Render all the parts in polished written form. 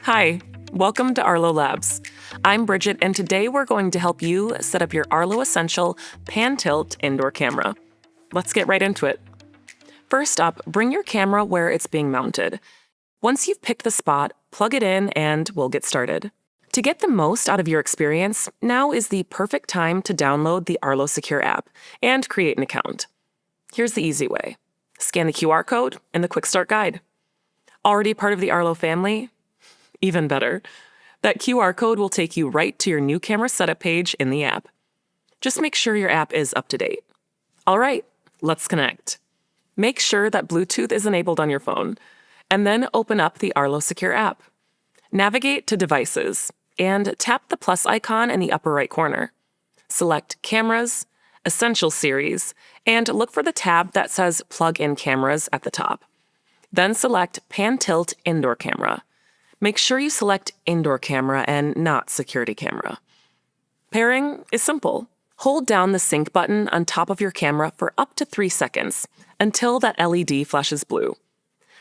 Hi, welcome to Arlo Labs. I'm Bridget, and today we're going to help you set up your Arlo Essential pan-tilt indoor camera. Let's get right into it. First up, bring your camera where it's being mounted. Once you've picked the spot, plug it in and we'll get started. To get the most out of your experience, now is the perfect time to download the Arlo Secure app and create an account. Here's the easy way. Scan the QR code in the Quick Start Guide. Already part of the Arlo family? Even better. That QR code will take you right to your new camera setup page in the app. Just make sure your app is up to date. All right, let's connect. Make sure that Bluetooth is enabled on your phone, and then open up the Arlo Secure app. Navigate to Devices, and tap the plus icon in the upper right corner. Select Cameras, Essential Series, and look for the tab that says Plug-in Cameras at the top. Then select Pan-Tilt Indoor Camera. Make sure you select Indoor Camera and not Security Camera. Pairing is simple. Hold down the sync button on top of your camera for up to 3 seconds until that LED flashes blue.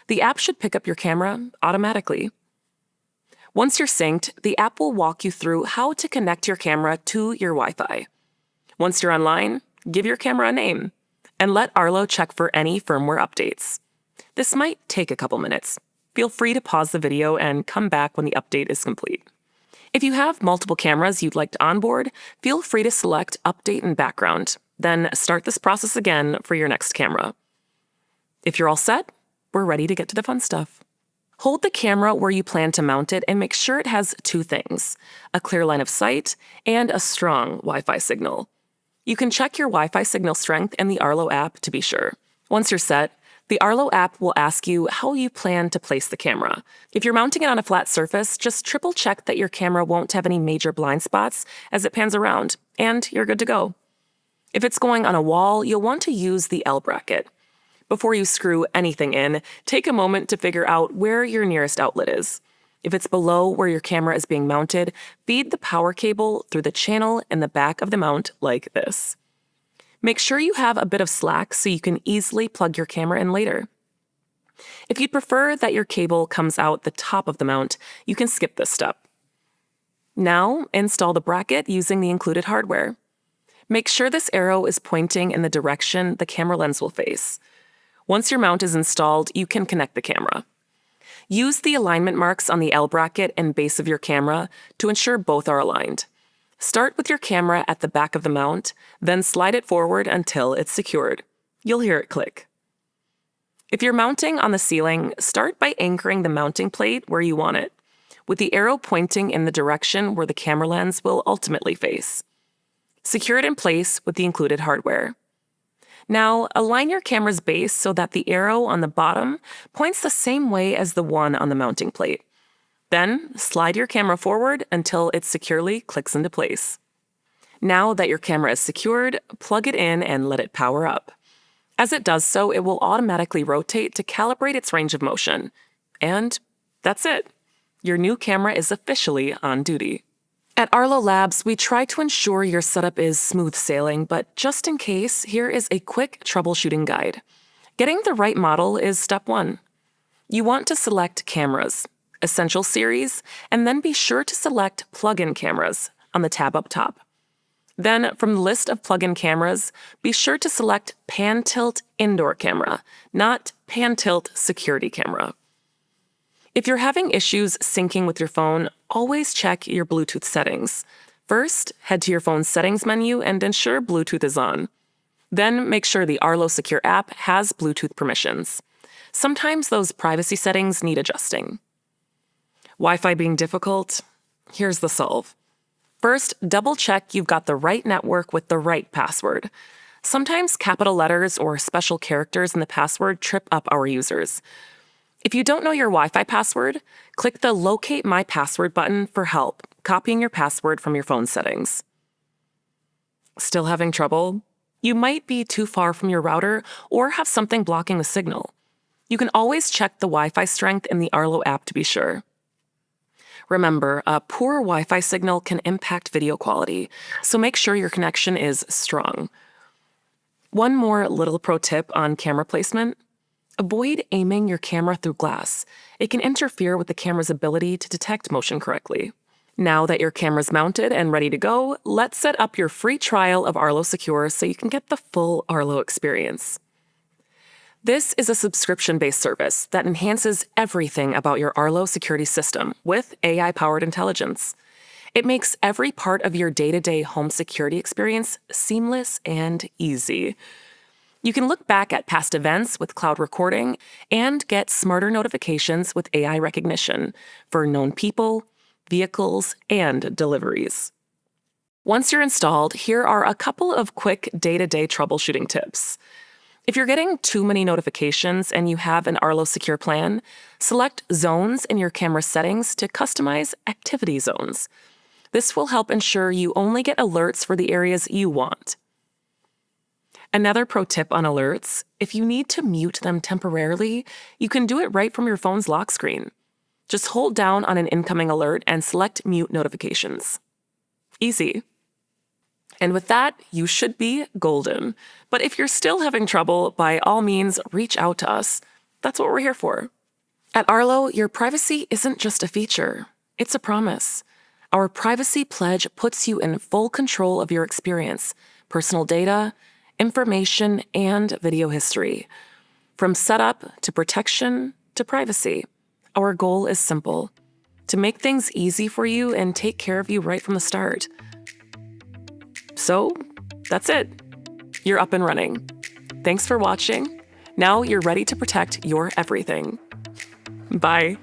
The app should pick up your camera automatically. Once you're synced, the app will walk you through how to connect your camera to your Wi-Fi. Once you're online, give your camera a name and let Arlo check for any firmware updates. This might take a couple minutes. Feel free to pause the video and come back when the update is complete. If you have multiple cameras you'd like to onboard, feel free to select Update in Background, then start this process again for your next camera. If you're all set, we're ready to get to the fun stuff. Hold the camera where you plan to mount it and make sure it has 2 things: a clear line of sight and a strong Wi-Fi signal. You can check your Wi-Fi signal strength in the Arlo app to be sure. Once you're set, the Arlo app will ask you how you plan to place the camera. If you're mounting it on a flat surface, just triple check that your camera won't have any major blind spots as it pans around, and you're good to go. If it's going on a wall, you'll want to use the L bracket. Before you screw anything in, take a moment to figure out where your nearest outlet is. If it's below where your camera is being mounted, feed the power cable through the channel in the back of the mount like this. Make sure you have a bit of slack so you can easily plug your camera in later. If you'd prefer that your cable comes out the top of the mount, you can skip this step. Now, install the bracket using the included hardware. Make sure this arrow is pointing in the direction the camera lens will face. Once your mount is installed, you can connect the camera. Use the alignment marks on the L bracket and base of your camera to ensure both are aligned. Start with your camera at the back of the mount, then slide it forward until it's secured. You'll hear it click. If you're mounting on the ceiling, start by anchoring the mounting plate where you want it, with the arrow pointing in the direction where the camera lens will ultimately face. Secure it in place with the included hardware. Now, align your camera's base so that the arrow on the bottom points the same way as the one on the mounting plate. Then, slide your camera forward until it securely clicks into place. Now that your camera is secured, plug it in and let it power up. As it does so, it will automatically rotate to calibrate its range of motion. And that's it. Your new camera is officially on duty. At Arlo Labs, we try to ensure your setup is smooth sailing, but just in case, here is a quick troubleshooting guide. Getting the right model is step 1. You want to select Cameras, Essential Series, and then be sure to select Plug-in Cameras on the tab up top. Then, from the list of plug-in cameras, be sure to select Pan-Tilt Indoor Camera, not Pan-Tilt Security Camera. If you're having issues syncing with your phone, always check your Bluetooth settings. First, head to your phone's settings menu and ensure Bluetooth is on. Then make sure the Arlo Secure app has Bluetooth permissions. Sometimes those privacy settings need adjusting. Wi-Fi being difficult? Here's the solve. First, double-check you've got the right network with the right password. Sometimes capital letters or special characters in the password trip up our users. If you don't know your Wi-Fi password, click the Locate My Password button for help, copying your password from your phone settings. Still having trouble? You might be too far from your router or have something blocking the signal. You can always check the Wi-Fi strength in the Arlo app to be sure. Remember, a poor Wi-Fi signal can impact video quality, so make sure your connection is strong. One more little pro tip on camera placement. Avoid aiming your camera through glass. It can interfere with the camera's ability to detect motion correctly. Now that your camera's mounted and ready to go, let's set up your free trial of Arlo Secure so you can get the full Arlo experience. This is a subscription-based service that enhances everything about your Arlo security system with AI-powered intelligence. It makes every part of your day-to-day home security experience seamless and easy. You can look back at past events with cloud recording and get smarter notifications with AI recognition for known people, vehicles, and deliveries. Once you're installed, here are a couple of quick day-to-day troubleshooting tips. If you're getting too many notifications and you have an Arlo Secure plan, select Zones in your camera settings to customize Activity Zones. This will help ensure you only get alerts for the areas you want. Another pro tip on alerts: if you need to mute them temporarily, you can do it right from your phone's lock screen. Just hold down on an incoming alert and select Mute Notifications. Easy. And with that, you should be golden. But if you're still having trouble, by all means, reach out to us. That's what we're here for. At Arlo, your privacy isn't just a feature, it's a promise. Our privacy pledge puts you in full control of your experience, personal data, information, and video history. From setup to protection to privacy, our goal is simple: to make things easy for you and take care of you right from the start. So, that's it. You're up and running. Thanks for watching. Now you're ready to protect your everything. Bye.